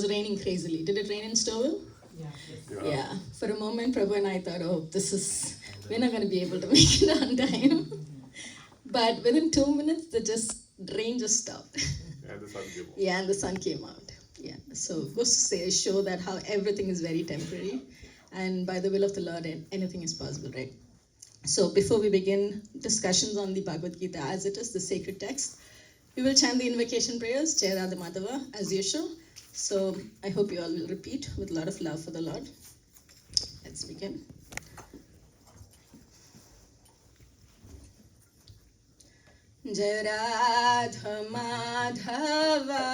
It was raining crazily. Did it rain in Stouffville? Yeah. For a moment, Prabhu and I thought, oh, we're not going to be able to make it on time. But within 2 minutes, the rain just stopped. And the sun came out. Yeah, and the sun came out. Yeah. So it goes to show that how everything is very temporary. And by the will of the Lord, anything is possible, right? So before we begin discussions on the Bhagavad Gita as it is, the sacred text, we will chant the invocation prayers, Jai Radha Madhava, as usual. So I hope you all will repeat with a lot of love for the Lord. Let's begin. Jai Radha Madhava,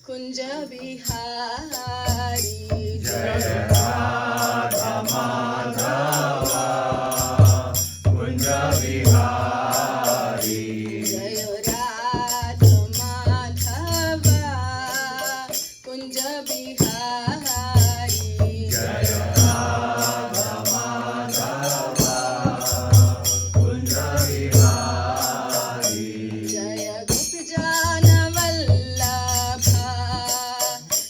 Kunja Bihari. Jai Radha Madhava, Kunja Bihari. Jai Radha Madhava, Kunja Bihari. Jai Radha Madhava, Kunja Bihari. Jaya Gopijana Vallabha,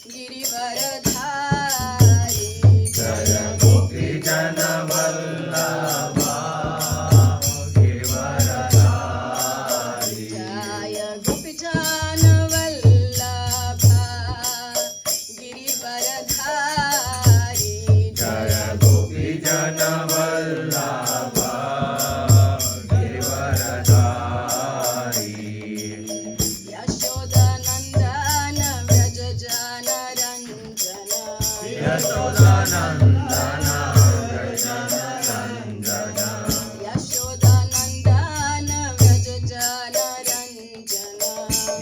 Girivaradhari. Jaya Gopijana Vallabha, Girivaradhari. Jaya Gopijana Vallabha, Girivaradhari. Jaya Gopijana Vallabha, Girivaradhari. Yashodanandana Vrajajana Ranjana. Yashodanandana Vrajana Ranjana. Yashodanandana Vrajajana Ranjana.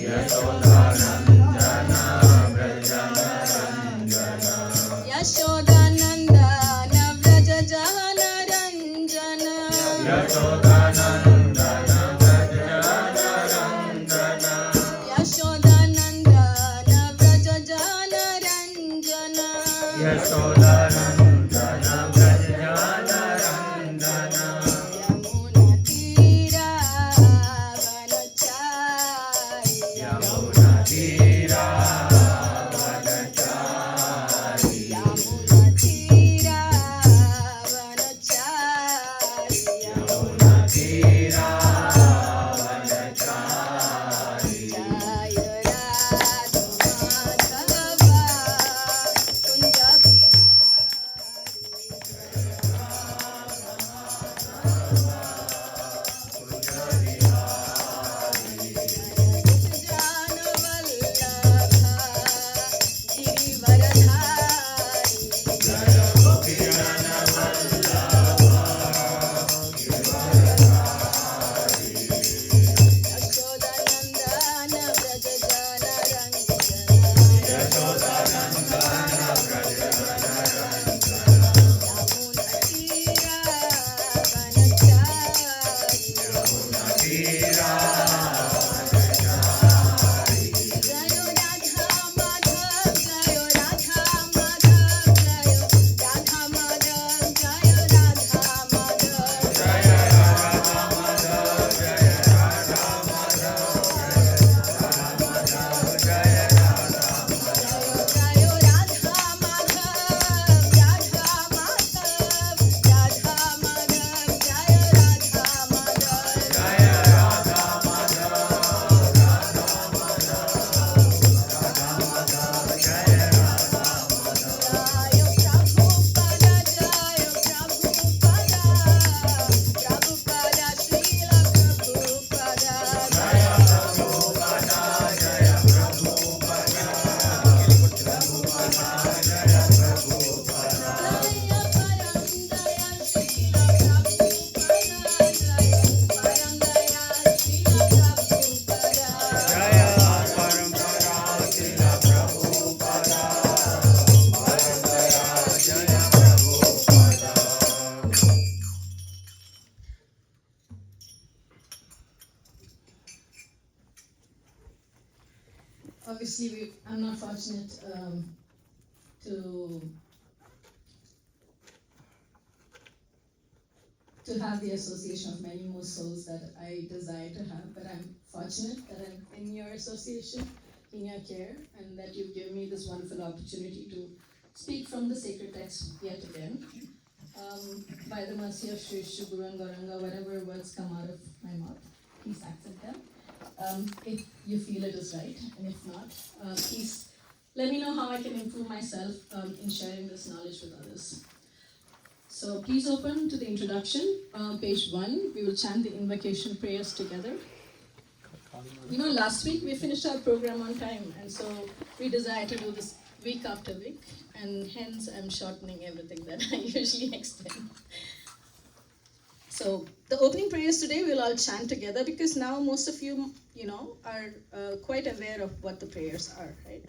Yashodanandana Vrajana Ranjana. Yashodanandana Vrajajana Ranjana. Yashodanandana Vrajana Ranjana. Yashodanandana Vrajajana Ranjana. Yashodanandana Vrajana Ranjana. Yamuna Tira Vanachari. Yamuna Tira Vanachari. Yamuna Tira Vanachari. Yamuna Tira Vanachari. Jaya Radha Madhava, Kunja Gopijana Vallabha, Girivaradhari. Jaya Gopijana Vallabha, Girivaradhari. Yashodanandana Vrajajana Ranjana. Yashodanandana Vrajana Ranjana. Yamuna Tira Vanachari. Yamuna Tira Jayo Radha Madhav, Jayo Radha Madhav, Jayo Radha Madhav, Jayo Radha Madhav. Jaya Radha Madhav, Jaya Radha Madhav, Jaya Radha Madhav. Jayo Radha Madhav, Radha Madhav, Radha Madhav, Jayo Radha Madhav. Jaya Radha Madhav, Radha Madhav, Jaya Radha Madhav. Jayo Prabhupada, Jayo Prabhupada, Prabhupada, Srila Prabhupada. Jaya Prabhupada, Jaya Prabhupada, Prabhupada, Jaya Prabhupada. Jaya Paramdaya Srila Prabhupada, Jaya Paramdaya Srila Prabhupada. Jaya Parampara Srila Prabhupada, Parampara Jaya Prabhupada. Obviously, I'm not fortunate to have the association of many more souls that I desire to have, but I'm fortunate that I'm in your association. in your care and that you've given me this wonderful opportunity to speak from the sacred text yet again. By the mercy of Shri Shri Guru and Gauranga, whatever words come out of my mouth, please accept them. If you feel it is right, and if not, please let me know how I can improve myself in sharing this knowledge with others. So please open to the introduction, page 1. We will chant the invocation prayers together. You know, last week we finished our program on time, and so we desire to do this week after week, and hence I'm shortening everything that I usually extend. So the opening prayers today we'll all chant together because now most of you, are quite aware of what the prayers are, right?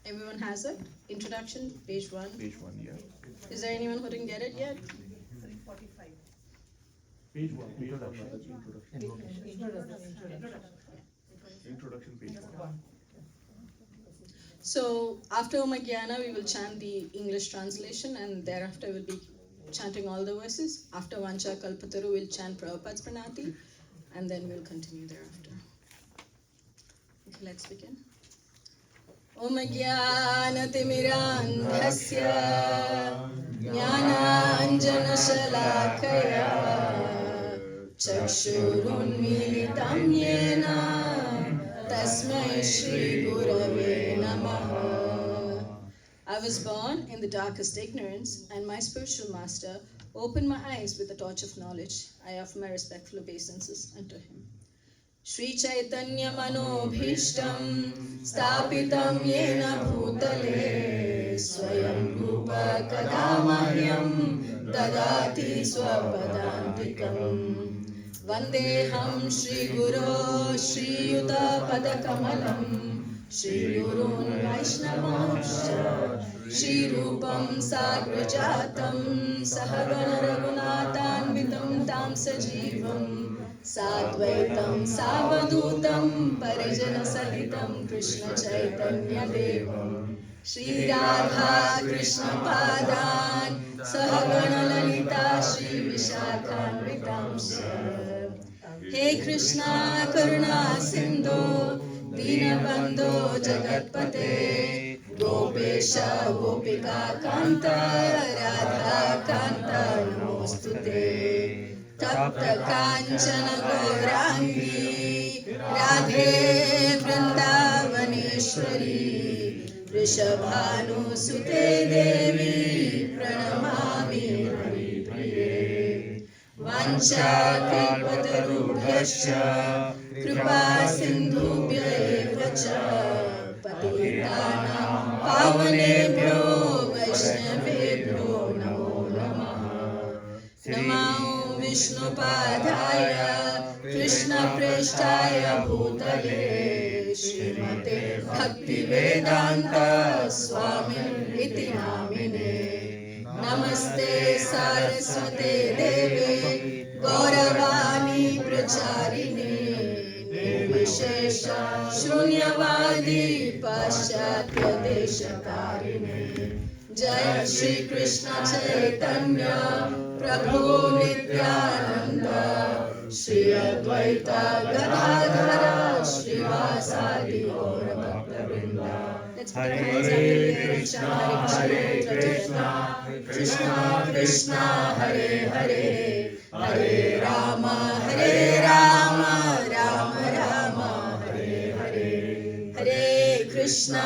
Everyone has it? Introduction, page 1. Page 1, yeah. Is there anyone who didn't get it yet? Page 1, introduction. Introduction, page 1. So after Om Gyana, we will chant the English translation, and thereafter we'll be chanting all the verses. After Vancha Kalpataru, we'll chant Prabhupada's Pranati, and then we'll continue thereafter. Okay, let's begin. Om Gyanatimmirandhasya Jnananjanashalakaya Chakshurunmilitam Yena Tasmai Shri Gurave Namaha. I was born in the darkest ignorance, and my spiritual master opened my eyes with the torch of knowledge. I offer my respectful obeisances unto him. Shri Chaitanya Manobhishtam Stapitam Yena Bhutale Swayam Rupa Kadamahyam Dadati Swapadantikam Vandeham Shri Guru Shri Yuta Padakamalam Shri Gurun Vaishnavanscha Shri Rupam Sagrajatam Sahagana Raghunathanvitam Tam Sajivam Sadvaitam Savadutam Parijana Sahitam Krishna Chaitanya Devam Shri Radha Krishna Padan Sahagana Lalita Shri Vishakhanvitam He Krishna Karuna Sindhu Dinabandho Jagatpate Gopesha Gopika Kanta Radha Kanta Namostute Tapta Kanchana Gaurangi Radhe Vrindavaneshwari Rishabhanu Sute Devi Pranamami Hari Priye Vancha Kalpatarubhyascha Kripa Sindhubhya eva cha Patitanam Pavanebhyo Vaishnavebhyo Namo Namaha Namo Vishnupadaya Krishna Preshtaya Bhutale Srimate Bhaktivedanta Swami Iti Namine Namaste Saraswate Deve Gauravani Pracharine Nirvishesha Shunyavadi Paschatya Deshakarine Jaya Shri Krishna Chaitanya Prabhu Nityananda Shri Advaita Gadadhara Shri Vasadi Gaura Bhakta-vrinda. Let's put our hands up in the air. Hare Krishna, Krishna Krishna, Hare Hare, Hare Rama, Rama Rama, Hare Hare. Hare Krishna,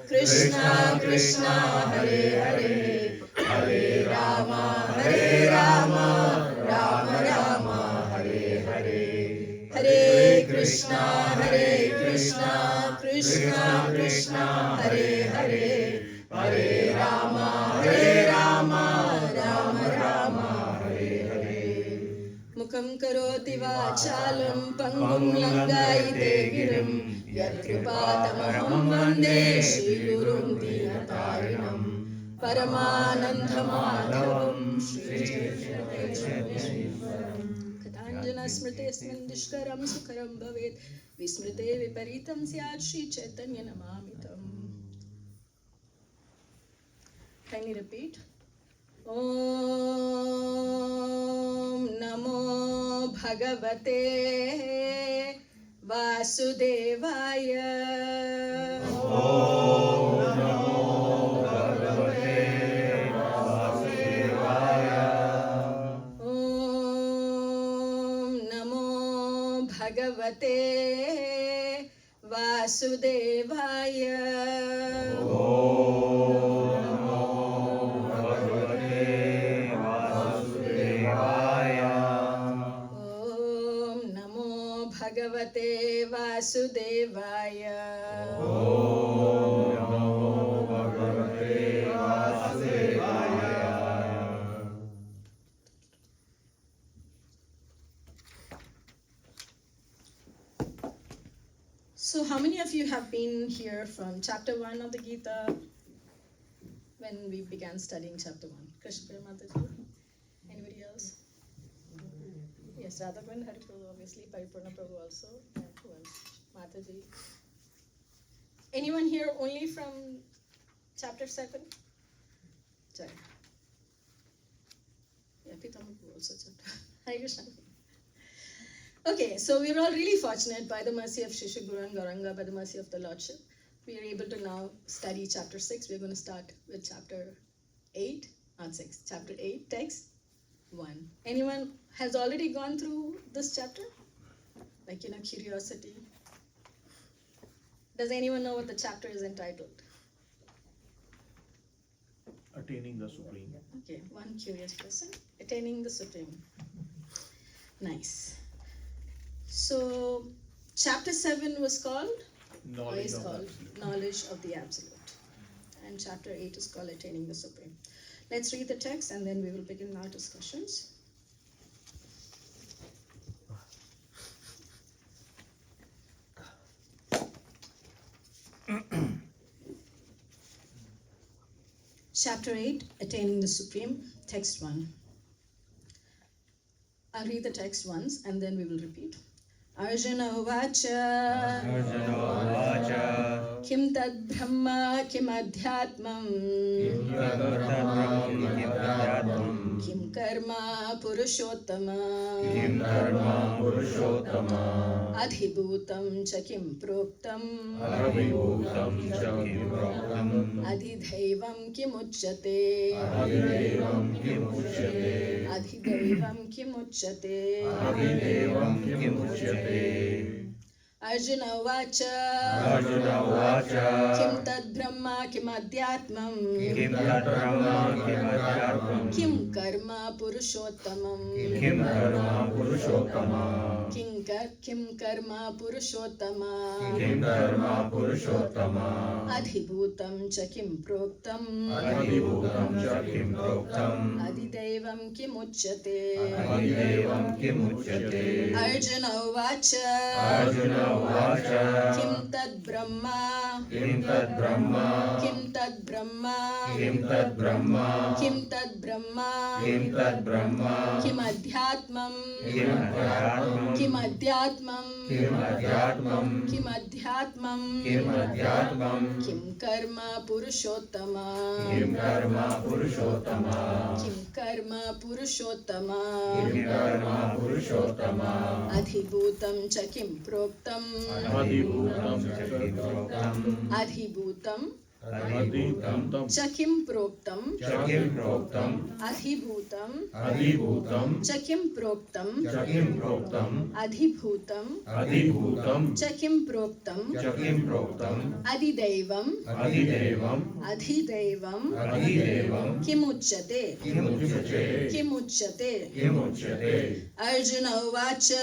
Krishna Krishna, Hare Hare, Hare Rama, Rama Rama, Hare Hare. Hare Krishna, Krishna Krishna, Hare Hare, Hare Rama, Rama Rama, Hare Hare. Mukam karoti vachalam pangum langaite girim yatripatamaham vande Shri Gurum Dinatarinam Paramanandhamadhavam Shri Chaitanya Katanjana Smritesman Dishkaram Sukharam Bhavet Vismrite Viparitam Syat Shri Chaitanya Namamitam. Kindly repeat. Om Namo Bhagavate Vasudevaya. Om Namo Bhagavate Vasudevaya. Om Namo Bhagavate Vasudevaya. So how many of you have been here from chapter 1 of the Gita when we began studying chapter 1? Krishna Mataji? Anybody else? Yes, Radha Sakhi, obviously, Paripurna Prabhu also, and who else? Mataji. Anyone here only from chapter 7? Sorry. Yeah, Pitama Prabhu also chapter. Hare Krishna. Okay, so we're all really fortunate by the mercy of Shri Guru and Gauranga, by the mercy of the Lordship. We are able to now study chapter 6. We're going to start with chapter 8, not 6, chapter 8, text 1. Anyone has already gone through this chapter? Like, curiosity. Does anyone know what the chapter is entitled? Attaining the Supreme. Okay, one curious person. Attaining the Supreme. Nice. So, chapter 7 was called? Knowledge of called Absolute. Knowledge of the Absolute. And chapter 8 is called Attaining the Supreme. Let's read the text and then we will begin our discussions. Chapter 8, Attaining the Supreme, text 1. I'll read the text once and then we will repeat. Arjuna Vacha Kim Tad Brahma Kim Adhyatmam Kim Karma Purushottama Adhibhutam Cha Kim Proktam Adhidhaivam Kim Uchyate Adhidaivam Kim Uchyate Arjuna Vacha Kim Tad Brahma Kim Adhyatmam Kim Karma Purushottamam Kim Karma Purushottama Adhibhutam Cha Kim Proktam Adhidaivam Kim Uchyate Arjuna Vacha Kim Tad Brahma Kim Tad Brahma Kim Adhyatmam Kim Karma Purushottama Adhibhutam Cha Kim Proktam Adhibhutam Cha Kim Proktam Adhibhutam Cha Kim Proktam Adhibhutam Cha Kim Proktam Adhidaivam Kim Uchyate Arjuna Vacha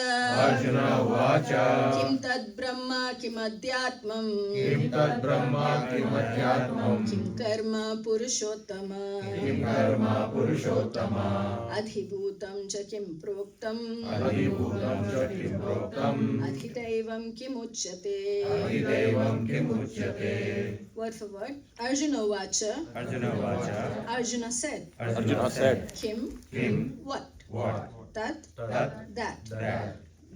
Kim Tad Brahma Kim Adhyatmam Kim Karma Purushottama Adhibhutam Cha Kim Proktam Adhidaivam Kim Uchyate Word for word. Arjuna Vacha Arjuna said Kim What? That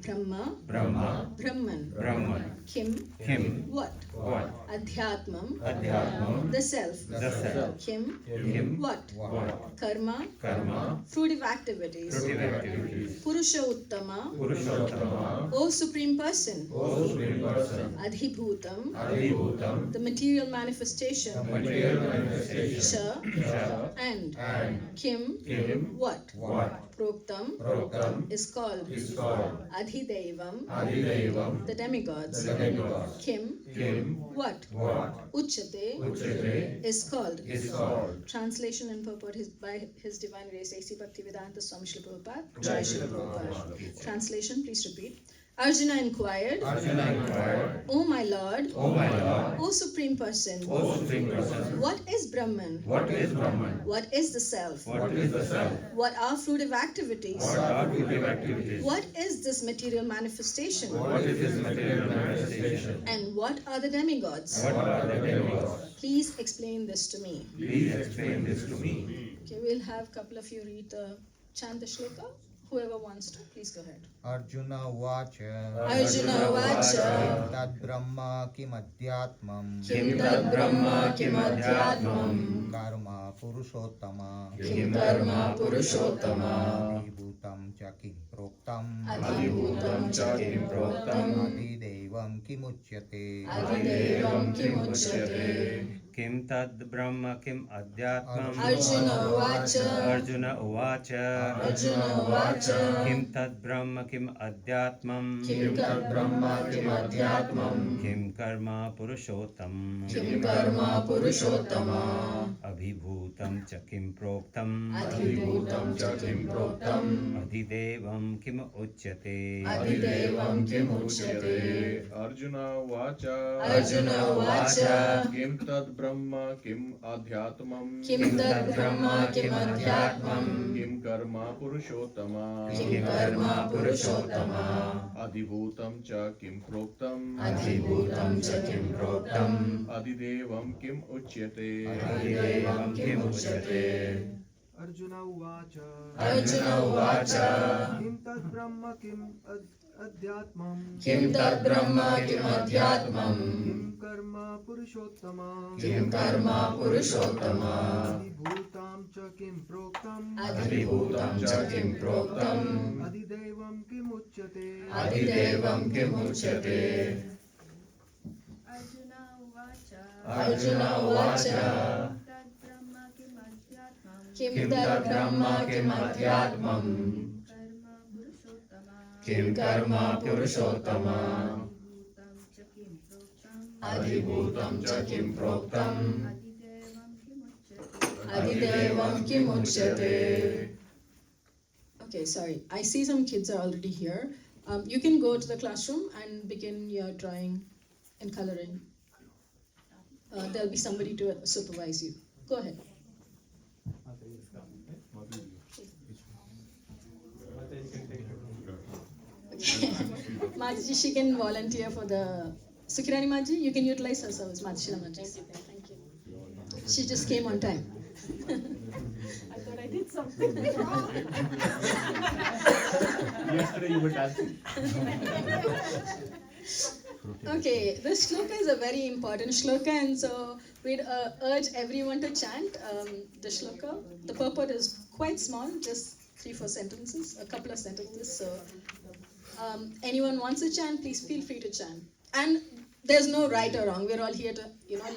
Brahma, Brahma, Brahman, Brahman, Kim, Kim, what? what? Adhyatmam, Adhyatmam, the self. the self. Kim, Kim, what? what? Karma, Karma, fruitive activities. fruitive activities. Purusha Uttama, Purushottama, O Supreme Person. O Supreme Person. Adhibhutam, Adhibhutam, the material manifestation. material manifestation. Sha, and Kim, Kim, what? what? Proktam, Proktam, is called. is called Adhidevam, Adidevam, the demigods. the demigods. Kim, Kim, what? what? Uchate, Uchate, is called. is called. Translation and purport by His Divine Grace A.C. Bhaktivedanta Swami Srila Prabhupada. Jai Srila Prabhupada. Translation, please repeat. Arjuna inquired, Arjuna inquired, O my Lord, O my Lord, O Supreme Person, O Supreme Person, what is Brahman? what is Brahman? What is the self? What is the self? What are fruitive activities? What are fruitive activities? What is this material manifestation? What is this material manifestation? And what are the demigods? What are the demigods? Please explain this to me. Please explain this to me. Okay, we'll have a couple of you read the chant the shloka. Whoever wants to, please go ahead. Arjuna Vacha Arjuna Vacha Tad Brahma Kimadhyatmam Kim tad Brahma Kim Adhyatmam Karma Purushottama Kim Karma Purushottama Adhibhutam Cha Kim Proktam Adhibhutam Cha Kim Proktam Adidevam Kimuchyate Adidevam Kimuchyate. Kim tad Brahma Kim Adhyatmam Arjuna Vacha Arjuna Uvacha Arjuna Vacha Kim tad Brahma Kim Adhyatmam Kim tad Brahma Kim Adhyatmam Kim Karma Purushottam Kim Karma Purushottama Abhibhutam Cha Kim Proktam Adhibhutam Cha Kim Proktam Adidevam Kim Uchyate Adidevam Kimuchyate. Arjuna Vacha Arjuna Vacha Kim tad Brahma Kim Adhyatmam Kim tad Brahma Kim Adhyatmam Kim Karma Purushottama Kim Karma Purushottama Adhibhutam Cha Kim Proktam Adhibhutam Cha Kim Proktam Adidevam Kim Uchyate Adidevam Kimuchyate. Arjuna Uvacha Arjuna Vacha Kim tad Brahma Kim Adhyatmam Kim tad Brahma Kim Adhyatmam Kim Karma Purushottama Kim Karma Purushottama Adhibhutam Cha Kim Proktam Adhibhutam Cha Kim Proktam Adidevam Kimuchyate Adidevam Kimuchyate. Arjuna Vacha Arjuna Vacha Kim tad Brahma Kim Adhyatmam Kim Karma Purushottama Adhibhutam Cha Kim Proktam Adhibhutam Cha Kim Proktam Adidevam Kimuchyate. Okay, sorry. I see some kids are already here. You can go to the classroom and begin your drawing and coloring. There'll be somebody to supervise you. Go ahead. Okay. Mataji, she can volunteer for the... Sukirani Maji, you can utilize her service. Mataji Maji. Thank you. She just came on time. I thought I did something. Yesterday you were dancing. Okay, this shloka is a very important shloka, and so we'd urge everyone to chant the shloka. The purport is quite small, just 3-4 sentences, a couple of sentences. So anyone wants to chant, please feel free to chant. And there's no right or wrong. We're all here to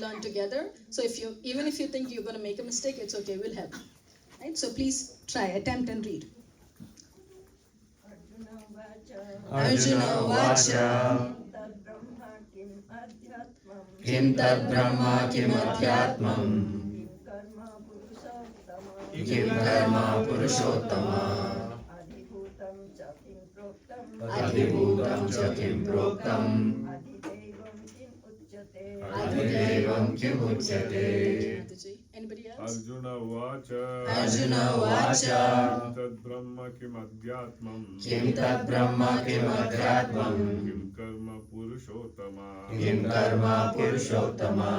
learn together. So even if you think you're going to make a mistake, it's okay. We'll help. Right? So please try, attempt, and read. Arjuna Vacha Kim tad Brahma Kim Adhyatmam Kim Karma Purushottama Adhibhutam Cha Kim Proktam Adidevam Kimuchyate. Mataji. Anybody else? Arjuna Vacha Arjuna Vacha Tad Brahma Kim Adhyatmam Kim tad Brahma Kim Adhyatmam Kim Karma Purushottama Kim Karma Purushottama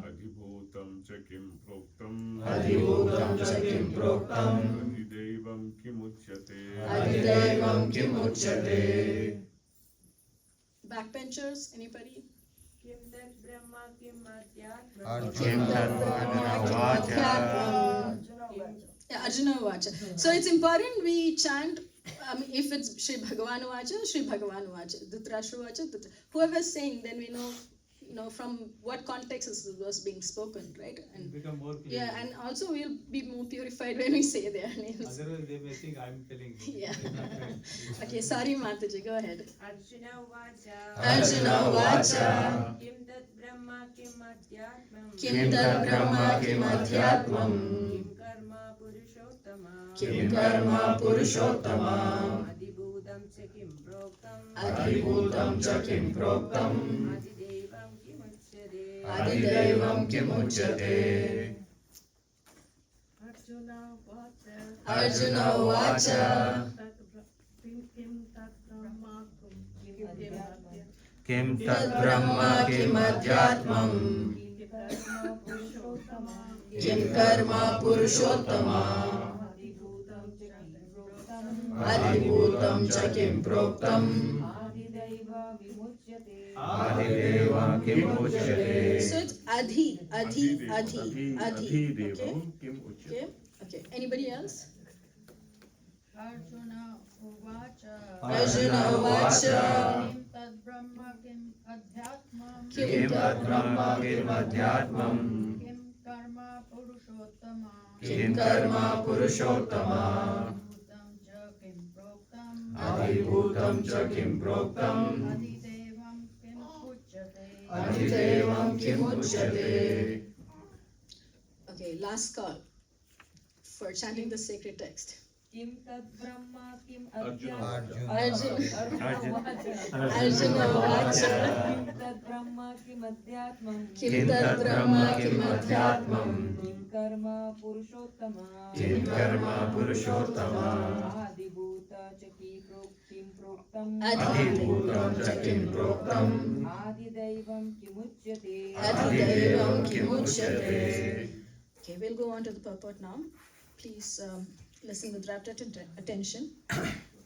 Adhibhutam Cha Kim Proktam Adhibhutam Cha Kim Proktam Adidevam Kimuchyate Adidevam Kimuchyate. Backbenchers, anybody? किं तत् ब्रह्म किम् अध्यात्मम् Arjuna Yeah, Arjuna Vacha. So it's important we chant, if it's Sri Bhagavan Vacha, Sri Bhagavan Vacha, Dhritarashtra Vacha, whoever is saying, then we know from what context is the verse being spoken, right? And become more clear. yeah, and also we'll be more purified when we say their names. Otherwise, they may think I'm telling you. Yeah. Okay, sorry Mataji, go ahead. Arjun उवाच Arjuna Vacha. किं तत् ब्रह्म किम् अध्यात्मम् Kim tad brahma kim adhyatmam. किं कर्म पुरुषोत्तम Kim karma purushottama. अधिभूतं च किं प्रोक्तम् Adibhutam cha kim proktam. अधिदैवं किमुच्यते Adidevam kimuchyate. Arjuna Vacha. Kim tat brahma kim adhyatmam. Kim karma purushottama. Adibhutam cha kim proktam. Adidevam kimuchyate. So it's Adhi. Okay. Adhidevam kim uchyate. Okay. Anybody else? Arjuna Uvacha Arjuna Vacha. Kim tad brahma kim adhyatmam Kim tat brahma kim adhyatmam. Kim karma purushottama Kim karma purushottama. Adibhutam cha kim proktam Adibhutam cha kim proktam. Adidevam kim uchyate Adidevam kim uchyate. Okay, last call for chanting the sacred text. किं तत् ब्रह्म किम् Arjuna. Arjuna Vacha. किं तत् ब्रह्म किम् अध्यात्मम् Kim tad brahma kim adhyatmam. किं कर्म पुरुषोत्तम Kim karma purushottama. आदिभूत च किं प्रोक्तम् Adibhutam cha kim proktam. आदिदैवं किमुच्यते Adidevam kim uchyate. Kimuchyate. Okay, we'll go on to the purport now. Please listen with rapt attention.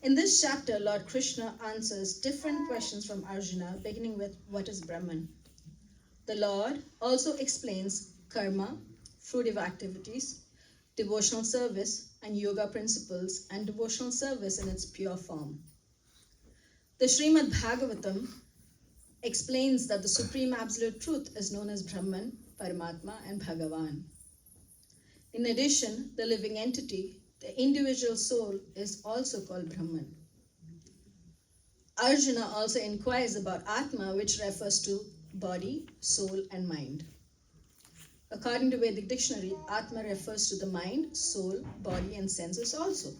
In this chapter, Lord Krishna answers different questions from Arjuna, beginning with what is Brahman. The Lord also explains karma, fruitive activities, devotional service, and yoga principles, and devotional service in its pure form. The Srimad Bhagavatam explains that the Supreme Absolute Truth is known as Brahman, Paramatma, and Bhagavan. In addition, the living entity, the individual soul, is also called Brahman. Arjuna also inquires about Atma, which refers to body, soul, and mind. According to Vedic dictionary, Atma refers to the mind, soul, body, and senses also.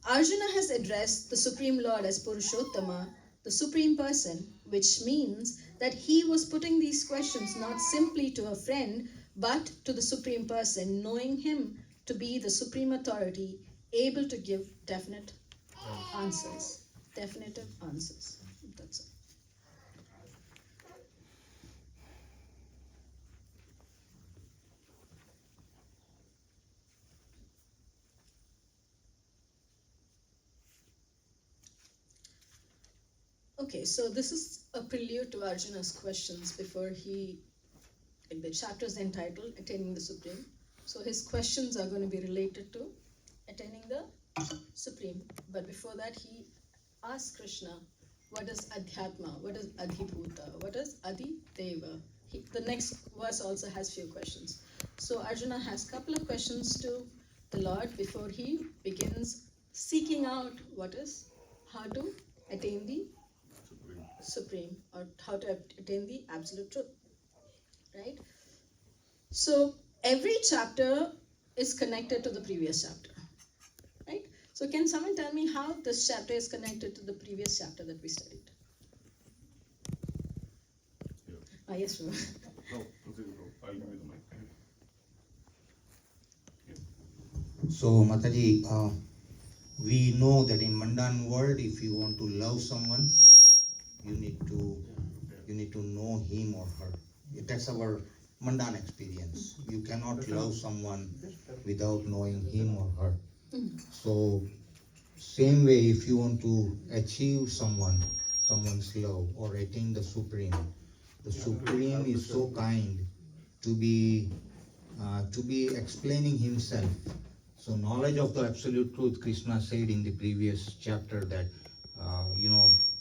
Arjuna has addressed the Supreme Lord as Purushottama, the Supreme Person, which means that he was putting these questions not simply to a friend, but to the Supreme Person, knowing him to be the supreme authority, able to give definitive answers. That's it. Okay, so this is a prelude to Arjuna's questions before the chapter is entitled Attaining the Supreme. So his questions are going to be related to attaining the Supreme. But before that, he asks Krishna, what is Adhyatma? What is Adhibhuta? What is Adideva? The next verse also has few questions. So Arjuna has a couple of questions to the Lord before he begins seeking out how to attain the Supreme, or how to attain the Absolute Truth, right? So every chapter is connected to the previous chapter, right? So can someone tell me how this chapter is connected to the previous chapter that we studied? Yes, sure. No, I'll give you the mic. So, Mataji, we know that in mundane world, if you want to love someone, you need to know him or her. That's our mundane experience. You cannot love someone without knowing him or her. So, same way, if you want to achieve someone, someone's love or attain the Supreme. The Supreme is so kind to be explaining himself. So knowledge of the absolute truth, Krishna said in the previous chapter that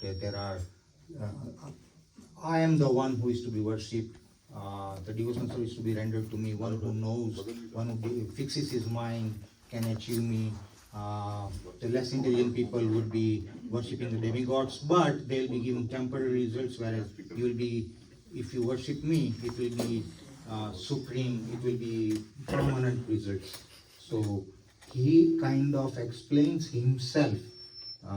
that there are I am the one who is to be worshipped. The devotional service to be rendered to me. One who knows, one who fixes his mind can achieve me. The less intelligent people would be worshipping the demigods, but they'll be given temporary results. Whereas you will be, if you worship me, it will be supreme. It will be permanent results. So he kind of explains himself.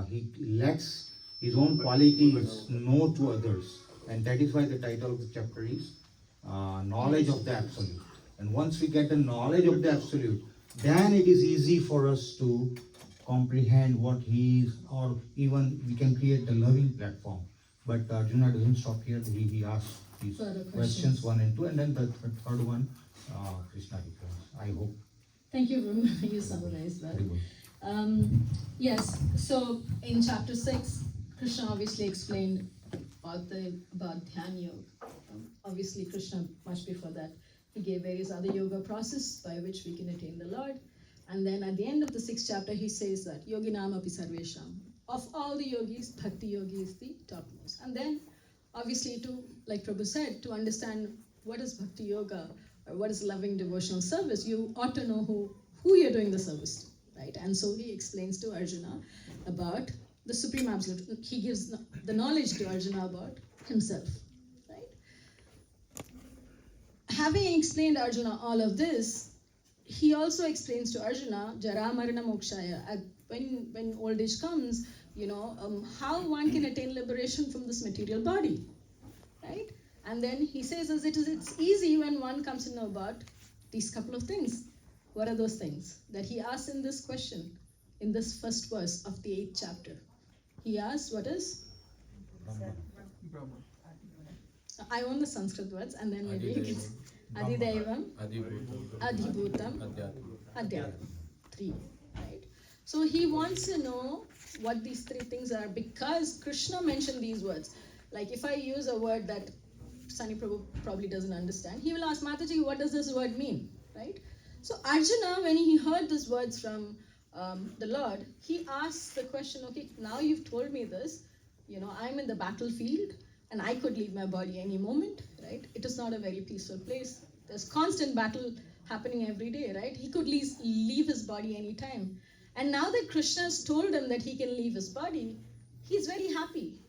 He lets his own qualities know to others, and that is why the title of the chapter is knowledge of the absolute. And once we get the knowledge of the absolute, then it is easy for us to comprehend what he is, or even we can create the loving platform. But Arjuna doesn't stop here. He asks these Further questions 1 and 2, and then the third one, Krishna replies. I hope. Thank you, Varun. You summarized well. Very good. Yes, so in chapter 6, Krishna obviously explained about Dhyan Yoga. Obviously, Krishna, much before that, he gave various other yoga process by which we can attain the Lord. And then at the end of the 6th chapter, he says that Yoginam api sarvesham. Of all the yogis, Bhakti Yogi is the topmost. And then, obviously, like Prabhu said, to understand what is Bhakti Yoga or what is loving devotional service, you ought to know who you're doing the service to, right? And so he explains to Arjuna about the Supreme Absolute. He gives the knowledge to Arjuna about himself, right? Having explained Arjuna all of this, he also explains to Arjuna, Jara Marana Mokshaya, when old age comes, how one can attain liberation from this material body, right? And then he says, it's easy when one comes to know about these couple of things. What are those things that he asks in this question, in this first verse of the 8th chapter? He asks, what is? Brahma. I want the Sanskrit words, and then maybe you can. Adidevam, Adhibhutam, Adhyatma. 3, right? So he wants to know what these 3 things are, because Krishna mentioned these words. Like if I use a word that Sunny Prabhu probably doesn't understand, he will ask, Mataji, what does this word mean, right? So Arjuna, when he heard these words from the Lord, he asks the question, okay, now you've told me this, I'm in the battlefield and I could leave my body any moment, right? It is not a very peaceful place. There's constant battle happening every day, right? He could leave his body anytime. And now that Krishna has told him that he can leave his body, he's very happy,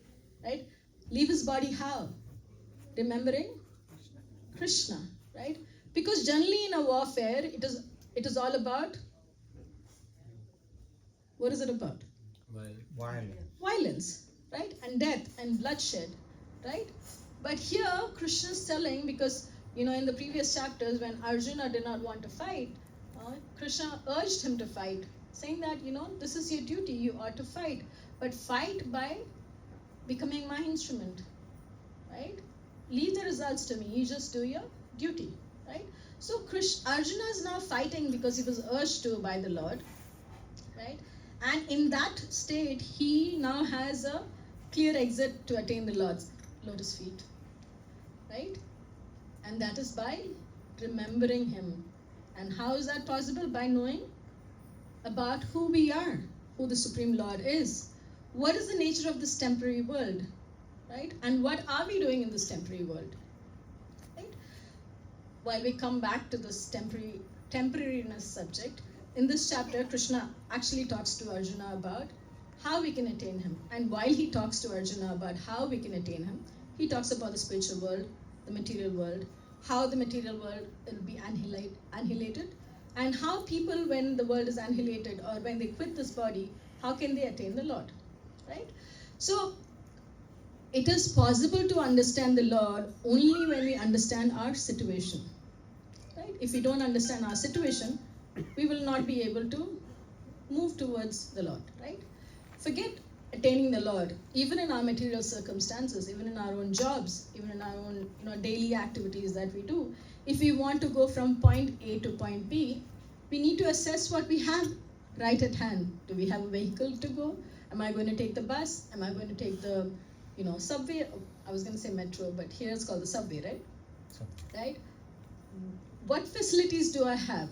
right? Leave his body how? Remembering Krishna, right? Because generally in a warfare, it is all about, what is it about? Violence, right? And death and bloodshed, right? But here, Krishna is telling, because, in the previous chapters, when Arjuna did not want to fight, Krishna urged him to fight, saying that, this is your duty, you ought to fight. But fight by becoming my instrument, right? Leave the results to me, you just do your duty, right? So Arjuna is now fighting because he was urged to by the Lord, right? And in that state, he now has a clear exit to attain the Lord's lotus feet, right? And that is by remembering him. And how is that possible? By knowing about who we are, who the Supreme Lord is. What is the nature of this temporary world, right? And what are we doing in this temporary world, right? While we come back to this temporariness subject, in this chapter, Krishna actually talks to Arjuna about how we can attain him. And while he talks to Arjuna about how we can attain him, he talks about the spiritual world, the material world, how the material world will be annihilated, and how people, when the world is annihilated or when they quit this body, how can they attain the Lord, right? So it is possible to understand the Lord only when we understand our situation, right? If we don't understand our situation, we will not be able to move towards the Lord, right? Forget attaining the Lord. Even in our material circumstances, even in our own jobs, even in our own daily activities that we do, if we want to go from point A to point B, we need to assess what we have right at hand. Do we have a vehicle to go? Am I going to take the bus? Am I going to take the subway, I was going to say metro, but here it's called the subway, right? Right? What facilities do I have?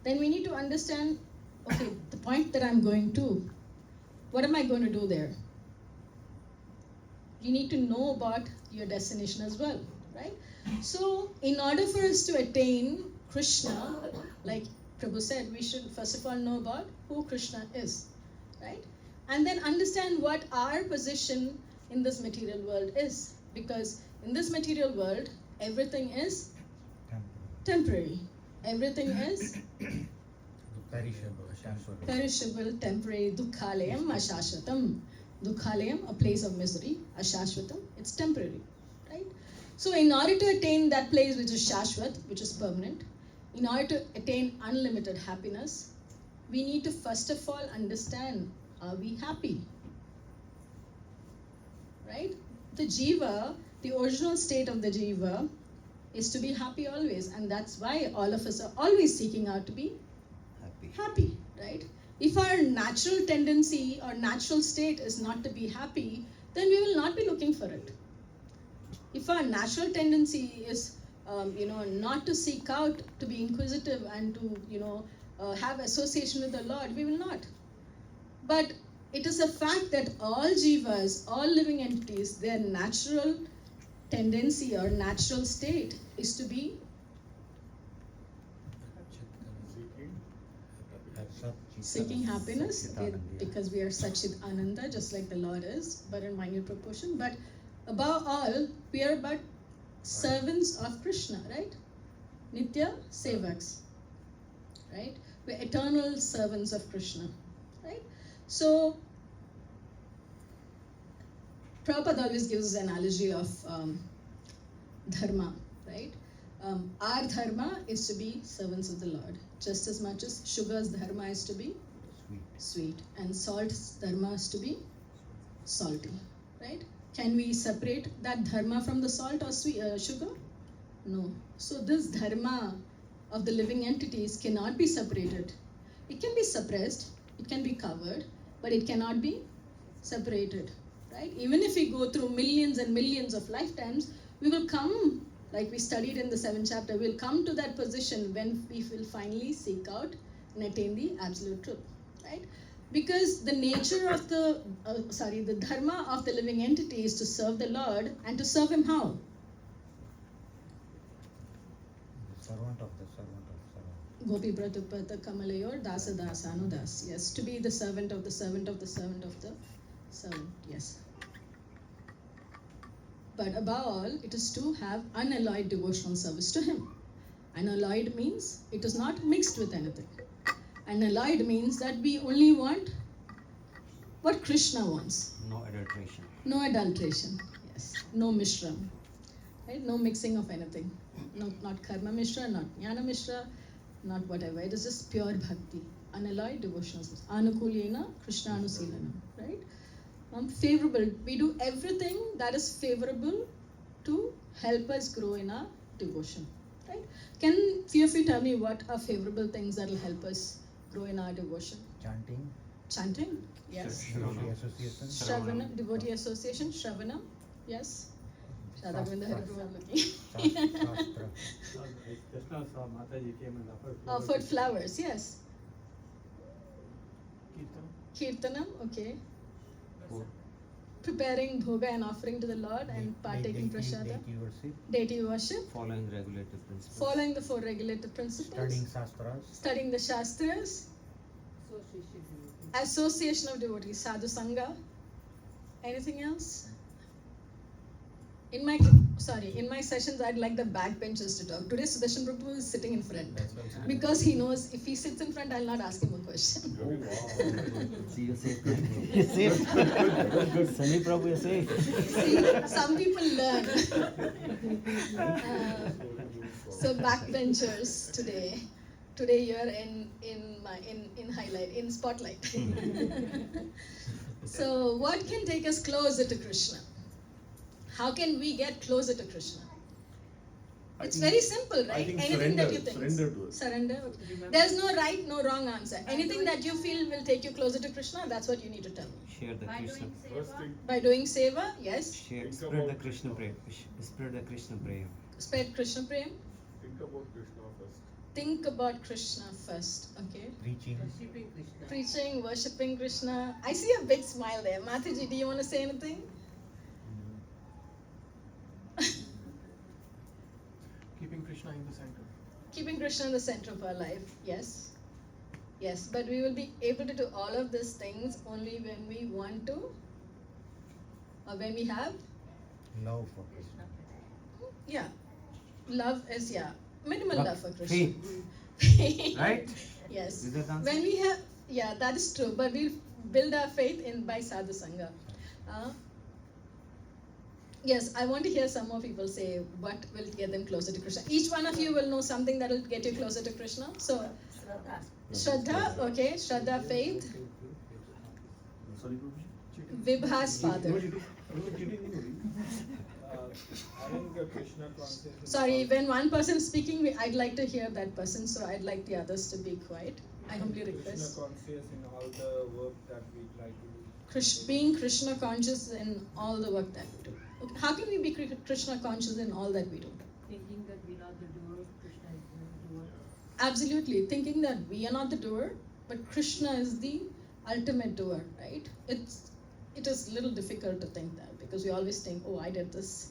Then we need to understand, okay, the point that I'm going to, what am I going to do there? You need to know about your destination as well, right? So, in order for us to attain Krishna, like Prabhu said, we should first of all know about who Krishna is, right? And then understand what our position in this material world is. Because in this material world, everything is temporary. Everything is perishable, temporary. Dukkhalayam, ashashvatam. Dukkhalayam, a place of misery. Ashashvatam, it's temporary, right? So in order to attain that place which is shashvat, which is permanent, in order to attain unlimited happiness, we need to first of all understand, are we happy? Right? The jiva, the original state of the jiva, is to be happy always, and that's why all of us are always seeking out to be happy, right? If our natural tendency or natural state is not to be happy, then we will not be looking for it. If our natural tendency is, not to seek out, to be inquisitive and to, have association with the Lord, we will not. But it is a fact that all jivas, all living entities, their natural tendency or natural state is to be seeking happiness, because we are Satchit Ananda, just like the Lord is, but in minute proportion. But above all, we are but servants of Krishna, right? Nitya Sevaks, right? We're eternal servants of Krishna, right? So, Prabhupada always gives an analogy of dharma, right? Our dharma is to be servants of the Lord, just as much as sugar's dharma is to be sweet, and salt's dharma is to be salty, right? Can we separate that dharma from the salt or sugar? No. So this dharma of the living entities cannot be separated. It can be suppressed, it can be covered, but it cannot be separated, right? Even if we go through millions and millions of lifetimes, we will come, like we studied in the 7th chapter, we'll come to that position when we will finally seek out and attain the absolute truth, right? Because the nature of the dharma of the living entity is to serve the Lord, and to serve Him how? Servant of the servant of servant. Gopi Pratupata Kamalayor Dasa Dasanu Das. Yes, to be the servant of the servant of the servant of the servant. Yes. But above all, it is to have unalloyed devotional service to Him. Unalloyed means it is not mixed with anything. Unalloyed means that we only want what Krishna wants. No adulteration. No adulteration. Yes. No mishra. Right? No mixing of anything. Not karma mishra, not jnana mishra, not whatever. It is just pure bhakti. Unalloyed devotional service. Anukulyena Krishna anusilana. Right? Favorable. We do everything that is favorable to help us grow in our devotion. Right? Can few of you tell me what are favorable things that will help us grow in our devotion? Chanting. Chanting? Yes. Devotee association. Shravana, devotee association, Shravana, yes. Radha Govinda Hari Prabhu looking. Shastra. Just now saw Mataji came and Offered flowers, yes. Kirtan. Kirtanam, okay. Preparing bhoga and offering to the Lord and partaking prasada. Deity worship. Deity worship. Following regulative principles. Following the 4 regulated principles. Studying shastras. Studying the shastras. Association of devotees. Sadhu Sangha. Anything else? In my sessions, I'd like the backbenchers to talk. Today, Sudarshan Prabhu is sitting in front. Because he knows if he sits in front, I'll not ask him a question. Oh, wow. See you safe. Safe. Sunny Prabhu is safe. See, some people learn. So backbenchers today you're in highlight, in spotlight. So what can take us closer to Krishna? How can we get closer to Krishna? I It's think- very simple, right? I think Anything that you think. surrender to it. Surrender. Okay. There's no right, no wrong answer. Anything that you feel will take you closer to Krishna, that's what you need to tell me. Share the By Krishna. doing First seva, thing, By doing seva, yes. Share, Think spread the about Krishna prem. Spread the Krishna prem. Spread Krishna prem. think about Krishna first. Think about Krishna first. Okay. Preaching. Preaching, worshipping Krishna. I see a big smile there. Mataji, do you want to say anything? Keeping Krishna in the center. Keeping Krishna in the center of our life. Yes. Yes. But we will be able to do all of these things only when we want to, or when we have, Love for Krishna. yeah. Love is, yeah. Minimal love for Krishna. Faith, right? Yes. Is that answer? When we have, yeah, that is true. But we build our faith in by sadhu sangha. Yes, I want to hear some more people say what will get them closer to Krishna. Each one of you will know something that will get you closer to Krishna. So, Shraddha, okay, Shraddha, faith. Sorry, Prabhuji? Vibha's father. I think Krishna consciousness. Sorry, when one person is speaking, I'd like to hear that person, so I'd like the others to be quiet. I humbly Krishna request. conscious in all the work that we try to do. Being Krishna conscious in all the work that we do. Okay. How can we be Krishna conscious in all that we do? thinking that we are the doer, Krishna is the doer. Absolutely, thinking that we are not the doer, but Krishna is the ultimate doer, right? It is a little difficult to think that because we always think, oh, I did this.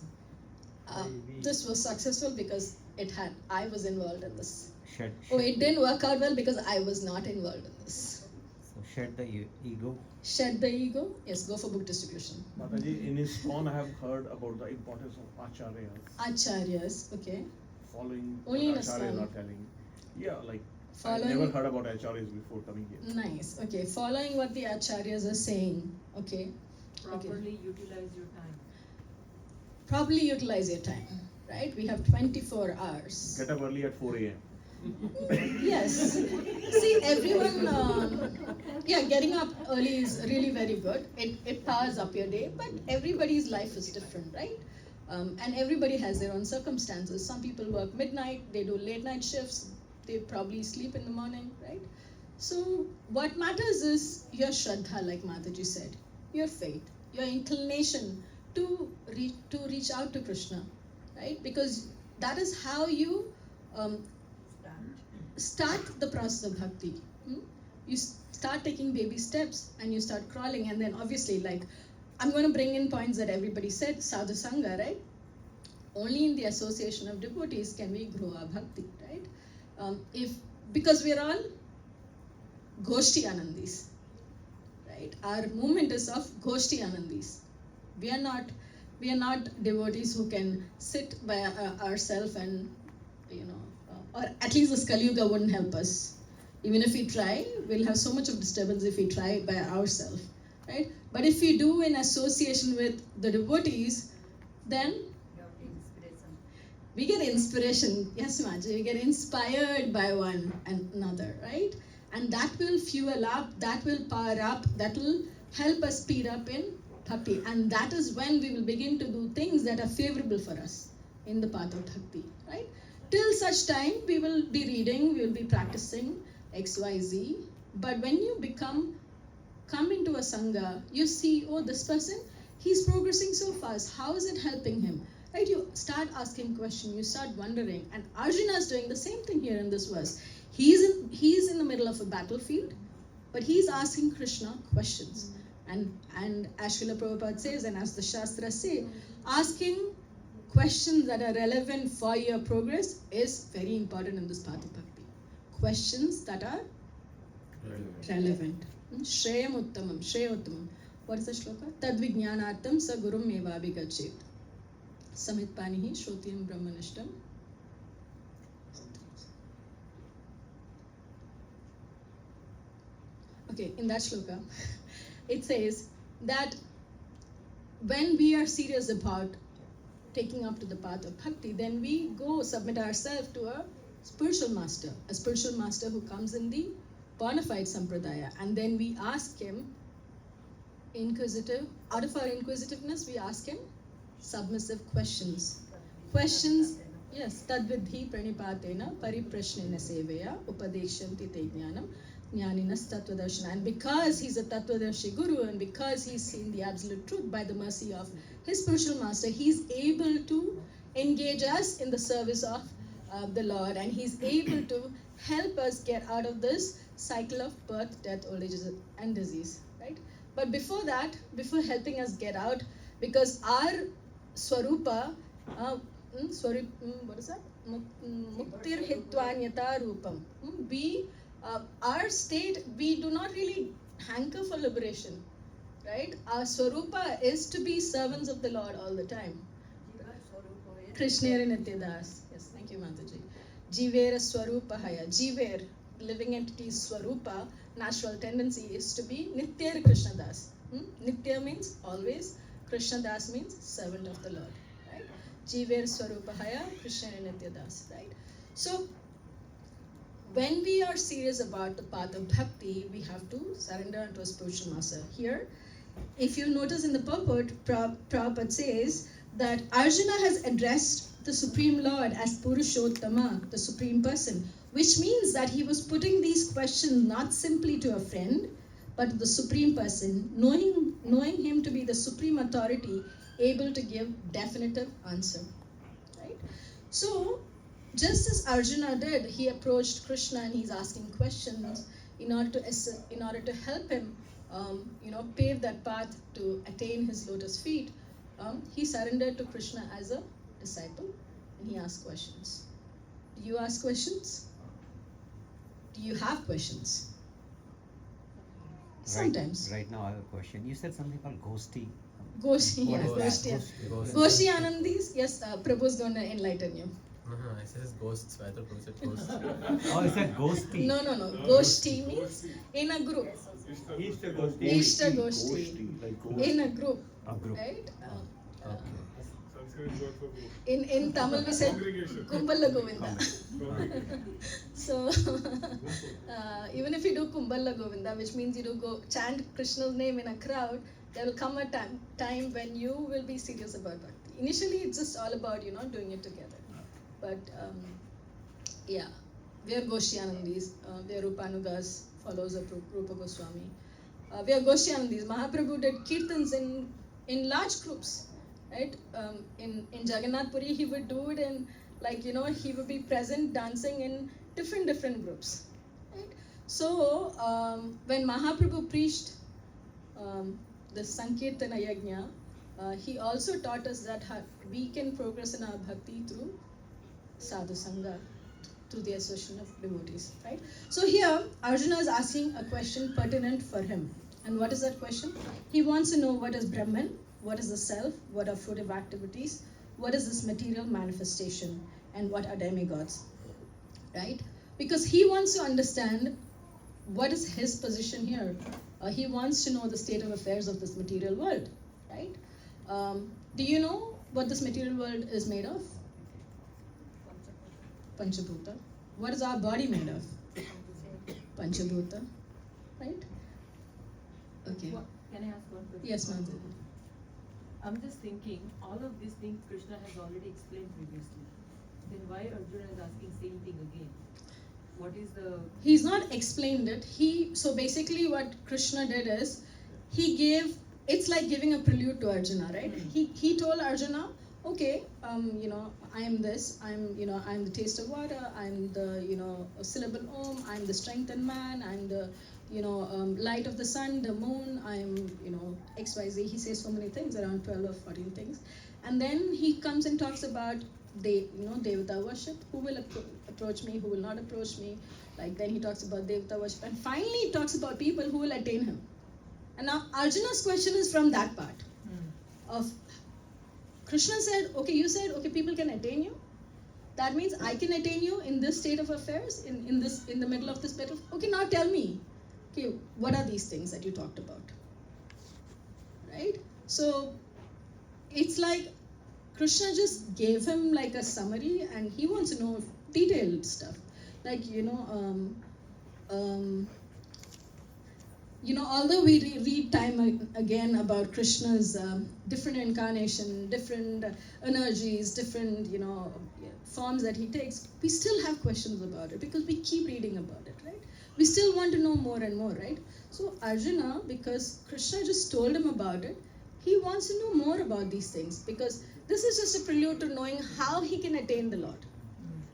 This was successful because I was involved in this. Shed. Oh, it didn't work out well because I was not involved in this. So shed the ego. Shed the ego. Yes, go for book distribution. Mataji, in ISKCON I have heard about the importance of acharyas. Acharyas, okay. Following Only in what acharyas ISKCON. are telling. Yeah, like I Following. never heard about acharyas before coming here. Nice. Okay, following what the acharyas are saying. Okay. Properly utilize your time. Properly utilize your time. Right? We have 24 hours. Get up early at 4 a.m. Yes. See, everyone, getting up early is really very good. It powers up your day, but everybody's life is different, right? And everybody has their own circumstances. Some people work midnight, they do late night shifts, they probably sleep in the morning, right? So what matters is your Shraddha, like Mataji said, your faith, your inclination to reach out to Krishna, right? Because that is how you start the process of bhakti. You start taking baby steps and you start crawling, and then obviously, like, I'm going to bring in points that everybody said, sadhu sangha, right? Only in the association of devotees can we grow our bhakti, right? Because we are all goshti anandis, right? Our movement is of goshti anandis. We are not devotees who can sit by ourselves and, or at least this Kali Yuga wouldn't help us. Even if we try, we'll have so much of disturbance if we try by ourselves, right? But if we do in association with the devotees, then we get inspiration. Yes, Maji, we get inspired by one another, right? And that will fuel up, that will power up, that will help us speed up in bhakti. And that is when we will begin to do things that are favorable for us in the path of bhakti, right? Till such time, we will be reading, we will be practicing X, Y, Z. But when you come into a sangha, you see, oh, this person, he's progressing so fast. How is it helping him? Right? You start asking questions, you start wondering. And Arjuna is doing the same thing here in this verse. He's in the middle of a battlefield, but he's asking Krishna questions. And as Srila Prabhupada says, and as the Shastras say, asking questions that are relevant for your progress is very important in this path of bhakti. Questions that are relevant. Shreyam uttamam, Shreya uttamam. What is the shloka? Tad vijnanartam sa gurum eva abhigachet. Samit panihi shrotiyam brahmanishtam. Okay, in that shloka, it says that when we are serious about taking up to the path of bhakti, then we go submit ourselves to a spiritual master who comes in the bona fide sampradaya, and then we ask him out of our inquisitiveness, we ask him submissive questions Yes, tadvidhi pranipatena pariprashnena seveya upadeshyanti te jnanam jnaninas tattvadarshana. And because he's a tattvadarshi guru and because he's seen the absolute truth by the mercy of his spiritual master, he's able to engage us in the service of the Lord, and he's able to help us get out of this cycle of birth, death, old age, and disease, right? But before that, before helping us get out, because our swarupa, what is that? Muktir hitvanyata rupam. We, our state, we do not really hanker for liberation, right? Our swarupa is to be servants of the Lord all the time. Krishnera Nityadas. Yes, thank you, Mataji. Jivera Swarupa Haya. Jiver, living entity's Swarupa, natural tendency is to be Nitya Krishna Das. Nitya means always, Krishna Das means servant of the Lord. Right? Jiver Swarupa Haya, Krishnera Nityadas. Right? So, when we are serious about the path of bhakti, we have to surrender unto a spiritual master. Here, if you notice in the purport, Prabhupada says that Arjuna has addressed the Supreme Lord as Purushottama, the Supreme Person, which means that he was putting these questions not simply to a friend, but to the Supreme Person, knowing him to be the Supreme Authority, able to give definitive answer. Right? So, just as Arjuna did, he approached Krishna and he's asking questions in order to help him, pave that path to attain his lotus feet. He surrendered to Krishna as a disciple and he asked questions. Do you ask questions? Do you have questions? Sometimes. Right now I have a question. You said something called ghosty. Goshi, What yes, is that? Goshi. Goshi Anandis, yes, Prabhu's going to enlighten you. I said ghosts, so I thought it was ghosts. Oh, is that ghosty? No. Goshti means in a group. Ishta Goshti. In a group. A group. Right? Sanskrit word for group. In Tamil we say Congregation. Kumballa Govinda. Congregation. So even if you do Kumballa Govinda, which means you do go chant Krishna's name in a crowd, there will come a time when you will be serious about bhakti. Initially it's just all about doing it together. But yeah, we are Goshyanandis, we are Rupanugas, followers of Rupa Goswami. We are Goshyanandis. Mahaprabhu did kirtans in large groups, right? In Jagannath Puri, he would do it in, he would be present dancing in different groups, right? So, when Mahaprabhu preached the Sankirtana Yajna, he also taught us that we can progress in our bhakti through sadhu sangha, through the association of devotees, right? So here, Arjuna is asking a question pertinent for him. And what is that question? He wants to know what is Brahman, what is the self, what are fruitive activities, what is this material manifestation, and what are demigods, right? Because he wants to understand what is his position here. He wants to know the state of affairs of this material world, right? Do you know what this material world is made of? Panchabhuta. What is our body made of? Panchabhuta, right? Okay. Can I ask one question? Yes, ma'am. I'm just thinking, all of these things Krishna has already explained previously. Then why Arjuna is asking same thing again? What is the... He's not explained it. So basically what Krishna did is, it's like giving a prelude to Arjuna, right? He told Arjuna, okay, I am this, I'm the taste of water, I'm the, syllable Om, I'm the strengthened man, I'm the, light of the sun, the moon, I'm, XYZ. He says so many things, around 12 or 14 things. And then he comes and talks about, Devata worship, who will approach me, who will not approach me. Then he talks about Devata worship. And finally he talks about people who will attain him. And now Arjuna's question is from that part of Krishna said, okay, you said, okay, people can attain you. That means I can attain you in this state of affairs, in the middle of this battle. Okay, now tell me, okay, what are these things that you talked about? Right? So it's like Krishna just gave him like a summary and he wants to know detailed stuff. Although we read time again about Krishna's different incarnation, different energies, different forms that he takes, we still have questions about it because we keep reading about it, right? We still want to know more and more, right? So Arjuna, because Krishna just told him about it, he wants to know more about these things because this is just a prelude to knowing how he can attain the Lord,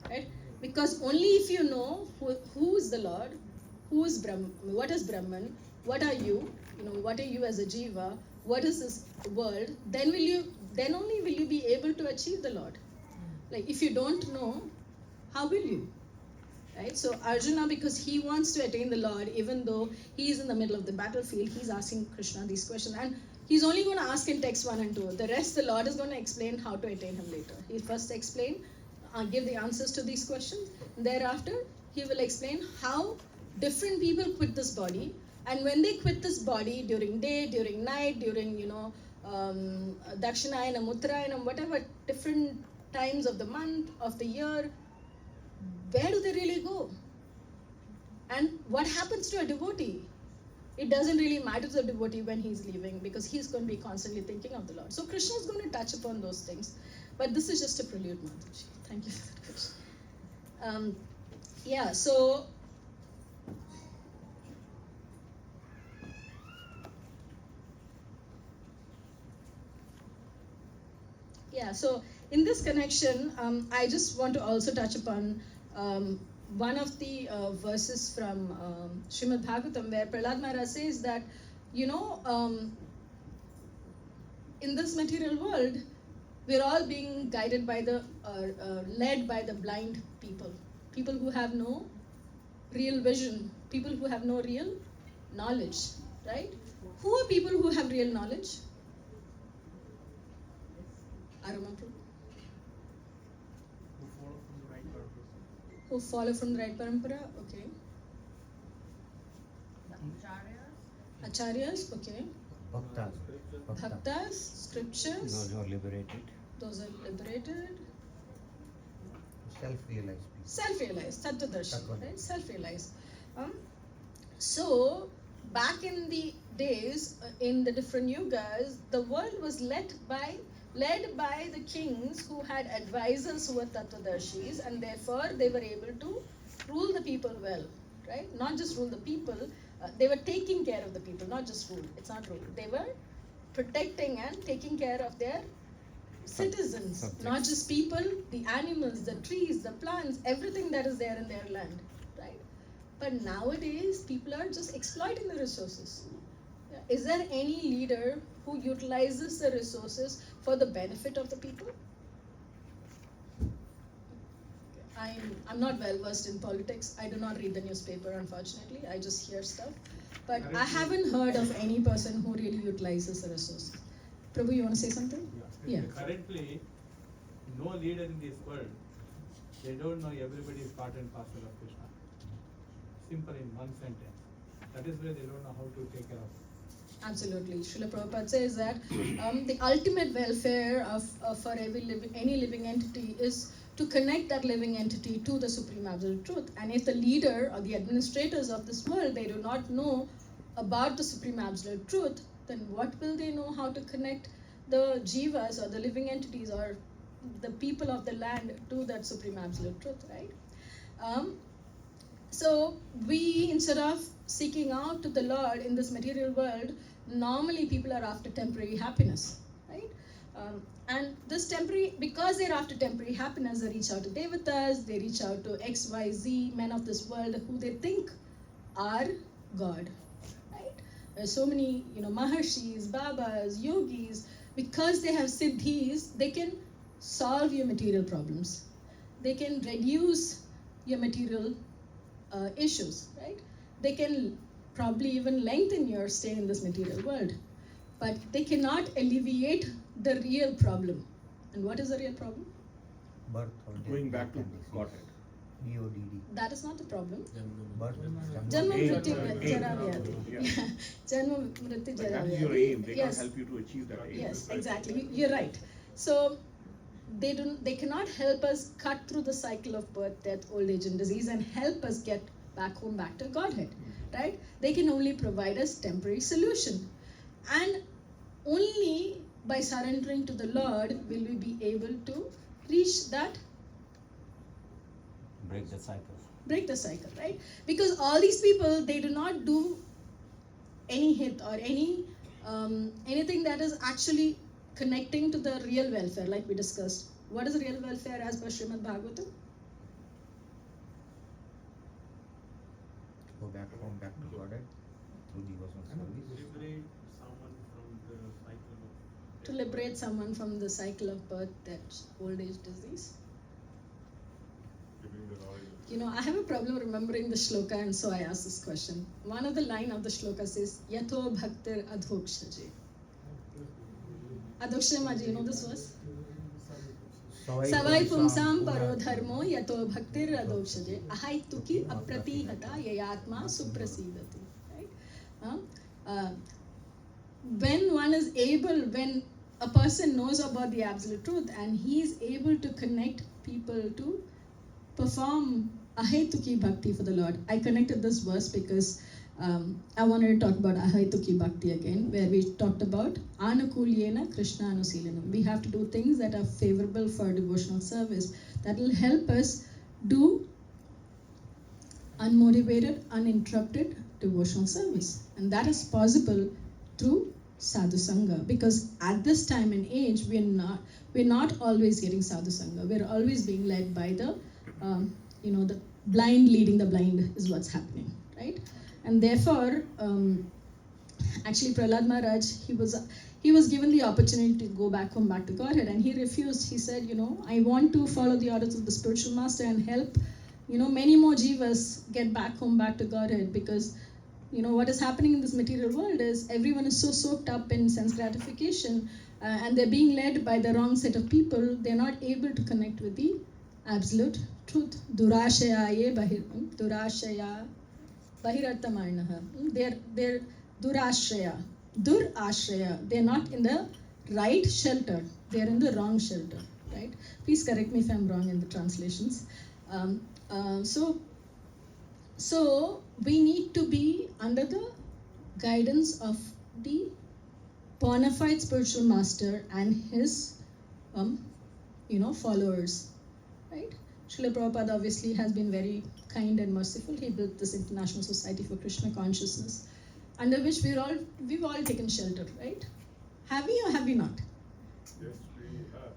right? Because only if you know who is the Lord, who is Brahman, what is Brahman, what are you, what are you as a jiva, what is this world, then only will you be able to achieve the Lord. Like if you don't know, how will you? Right? So Arjuna, because he wants to attain the Lord, even though he is in the middle of the battlefield, he's asking Krishna these questions. And he's only going to ask in text 1 and 2. The rest, the Lord is going to explain how to attain him later. He'll first explain, give the answers to these questions. Thereafter, he will explain how different people quit this body. And when they quit this body during day, during night, during, Dakshinayana, Uttarayanam, whatever different times of the month, of the year, where do they really go? And what happens to a devotee? It doesn't really matter to the devotee when he's leaving because he's going to be constantly thinking of the Lord. So Krishna is going to touch upon those things. But this is just a prelude, Mataji. Thank you for that question. So in this connection, I just want to also touch upon one of the verses from Srimad Bhagavatam where Prahlad Maharaj says that, in this material world, we're all being guided by led by the blind people who have no real vision, people who have no real knowledge, right? Who are people who have real knowledge? Arama Prabhu. Who follow from the right parampara? Okay. Acharyas, okay. Bhaktas, scriptures. Those who are liberated. Those are liberated. Self-realized people. Self-realized, Tattvadarshi, right? Self-realized. So, back in the days, in the different yugas, the world was led by the kings who had advisors who were Tattvadarshis, and therefore they were able to rule the people well, right? Not just rule the people, they were taking care of the people, not just rule. It's not rule. They were protecting and taking care of their citizens, not just people, the animals, the trees, the plants, everything that is there in their land, right? But nowadays, people are just exploiting the resources. Is there any leader who utilizes the resources for the benefit of the people? I'm not well versed in politics. I do not read the newspaper, unfortunately. I just hear stuff. But I haven't heard of any person who really utilizes the resources. Prabhu, you want to say something? Yeah. Currently, no leader in this world, they don't know everybody is part and parcel of Krishna. Simple in one sentence. That is why they don't know how to take care of. Absolutely. Srila Prabhupada says that the ultimate welfare for any living entity is to connect that living entity to the Supreme Absolute Truth. And if the leader or the administrators of this world, they do not know about the Supreme Absolute Truth, then what will they know how to connect the jivas or the living entities or the people of the land to that Supreme Absolute Truth, right? So we, instead of seeking out to the Lord in this material world, normally people are after temporary happiness, right? And this temporary, because they're after temporary happiness, they reach out to devatas, they reach out to XYZ men of this world who they think are God, right? There's so many, maharshis, babas, yogis, because they have siddhis, they can solve your material problems. They can reduce your material issues, right? They can probably even lengthen your stay in this material world, but they cannot alleviate the real problem. And what is the real problem? Birth or death. Going back to Godhead. BODD. That is not the problem. Birth. Janma mrityu Aim. jara vyadhi. Yeah. Yeah. Janma mrityu But jara that is your vyadhi. aim. They Yes. can't help you to achieve that aim. Yes, exactly. You're right. So they cannot help us cut through the cycle of birth, death, old age, and disease and help us get back home, back to Godhead, right? They can only provide us temporary solution. And only by surrendering to the Lord will we be able to reach that, Break the cycle. break the cycle, right? Because all these people, they do not do any hit or anything that is actually connecting to the real welfare, like we discussed. What is real welfare as per Srimad Bhagavatam? Go back home, back to Godhead through devotional service. Liberate someone from the cycle of To liberate someone from the cycle of birth, death, old age, disease. giving the royal. You know, I have a problem remembering the shloka, and so I asked this question. One of the line of the shloka says, Yato bhaktir adhokshaje. Adhokshama, do you know this verse? Savai pumsam paro dharmo yato bhaktir adhokshaje. Ahai tuki apratihata yayatma suprasidati. Right? When one is able, when a person knows about the absolute truth and he is able to connect people to perform ahetuki bhakti for the Lord. I connected this verse because I wanted to talk about ahetuki bhakti again, where we talked about anukulyena krishna anusilanam. We have to do things that are favorable for devotional service that will help us do unmotivated, uninterrupted devotional service, and that is possible through sadhu sangha, because at this time and age we're not always getting sadhu sangha. We're always being led by the the blind leading the blind is what's happening, right? And therefore, actually Prahlad Maharaj, he was given the opportunity to go back home, back to Godhead, and he refused. He said, I want to follow the orders of the spiritual master and help, many more jivas get back home, back to Godhead, because what is happening in this material world is everyone is so soaked up in sense gratification, and they're being led by the wrong set of people. They're not able to connect with the absolute truth. Durashaya bahirarthamarnaha. They're durashraya. They're not in the right shelter. They're in the wrong shelter, right? Please correct me if I'm wrong in the translations. So we need to be under the guidance of the bona fide spiritual master and his followers, right? Srila Prabhupada obviously has been very kind and merciful. He built this International Society for Krishna Consciousness, under which we've all taken shelter, right? Have we or have we not? Yes, we have.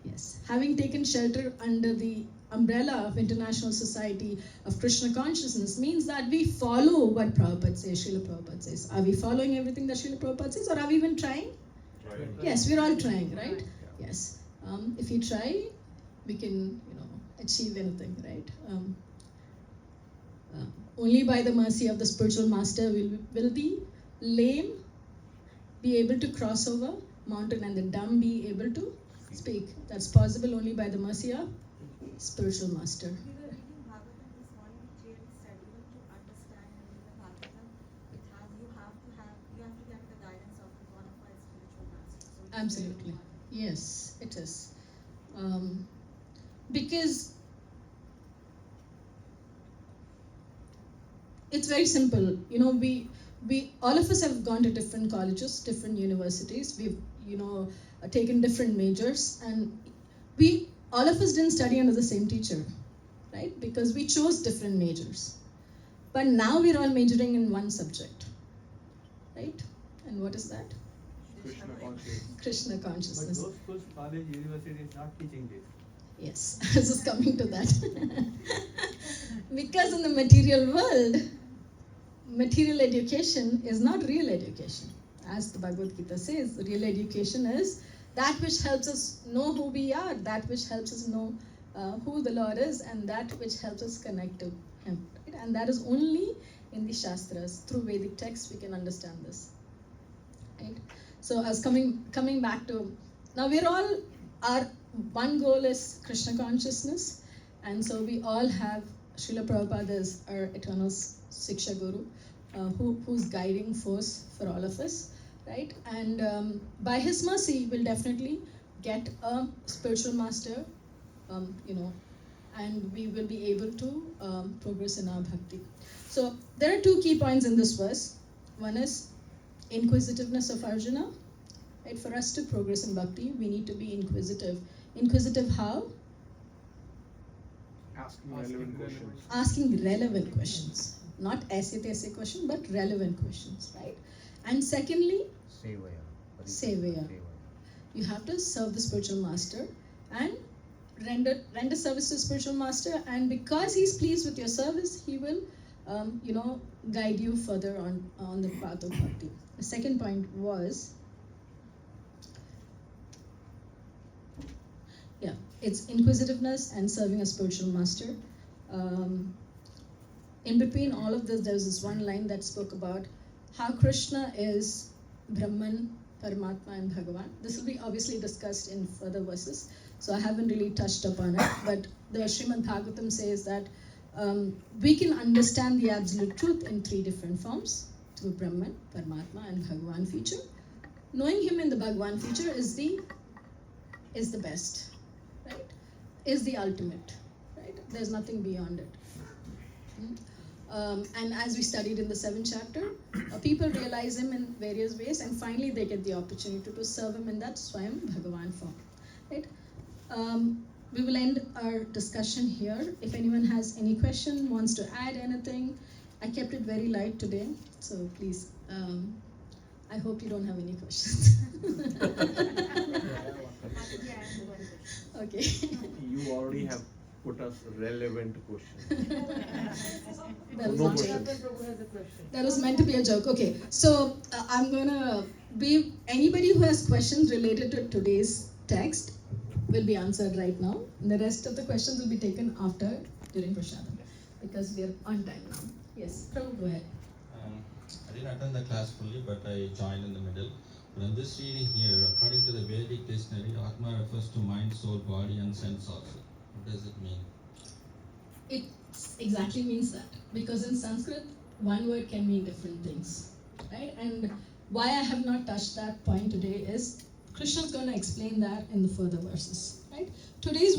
Yes, having taken shelter under the umbrella of International Society of Krishna Consciousness means that we follow what Prabhupada says, Srila Prabhupada says. Are we following everything that Srila Prabhupada says, or are we even trying? Trying. Yes, we're all trying, right? Yes. If we try, we can, achieve anything, right? Only by the mercy of the spiritual master will the lame be able to cross over mountain and the dumb be able to speak. That's possible only by the mercy of spiritual master. We were reading Bhagavatam this morning. It clearly said even to understand and read the Bhagavatam, you have to get the guidance of the bona fide spiritual master. So it is Absolutely. very Yes, it is. Because it's very simple. We all of us have gone to different colleges, different universities. We've taken different majors, and all of us didn't study under the same teacher, right? Because we chose different majors. But now we're all majoring in one subject, right? And what is that? Krishna consciousness. Krishna But consciousness. those schools, college, university is not teaching this. Yes, I was just coming to that. Because in the material world, material education is not real education. As the Bhagavad Gita says, real education is that which helps us know who we are, that which helps us know who the Lord is, and that which helps us connect to Him. Right? And that is only in the Shastras. Through Vedic texts, we can understand this. Right? So I was coming back to, now our one goal is Krishna consciousness, and so we all have Srila Prabhupada as our eternal Siksha Guru, who's guiding force for all of us, right? And by his mercy, we'll definitely get a spiritual master, and we will be able to progress in our bhakti. So there are two key points in this verse. One is inquisitiveness of Arjuna, right? right? For us to progress in bhakti, we need to be inquisitive. Inquisitive how? Asking relevant questions. Asking relevant questions. Not aise taise question, but relevant questions, right? And secondly, Sevaya. Sevaya. You have to serve the spiritual master and render service to the spiritual master, and because he's pleased with your service, he will guide you further on the path of bhakti. The second point was, it's inquisitiveness and serving a spiritual master. In between all of this, there's this one line that spoke about how Krishna is Brahman, Paramatma and Bhagavan. This will be obviously discussed in further verses, so I haven't really touched upon it, but the Srimad Bhagavatam says that we can understand the absolute truth in 3 different forms, through Brahman, Paramatma and Bhagavan feature. Knowing him in the Bhagavan feature is the best, right? Is the ultimate, right? There's nothing beyond it. And as we studied in the 7th chapter, people realize him in various ways, and finally they get the opportunity to serve him in that Swayam Bhagavan form, right? We will end our discussion here. If anyone has any question, wants to add anything, I kept it very light today, so please, I hope you don't have any questions. Okay. You already have put us relevant questions. That was No a joke. questions. Prabhu has a question. That was meant to be a joke. Okay, so I'm gonna be, anybody who has questions related to today's text will be answered right now. And the rest of the questions will be taken after, during Prashadam, because we are on time now. Yes, Prabhu, go ahead. I didn't attend the class fully, but I joined in the middle. But I'm just reading here, according to the Vedic dictionary, Atma refers to mind, soul, body, and sense also. What does it mean? It exactly means that, because in Sanskrit, one word can mean different things, right? And why I have not touched that point today is Krishna is going to explain that in the further verses, right? Today's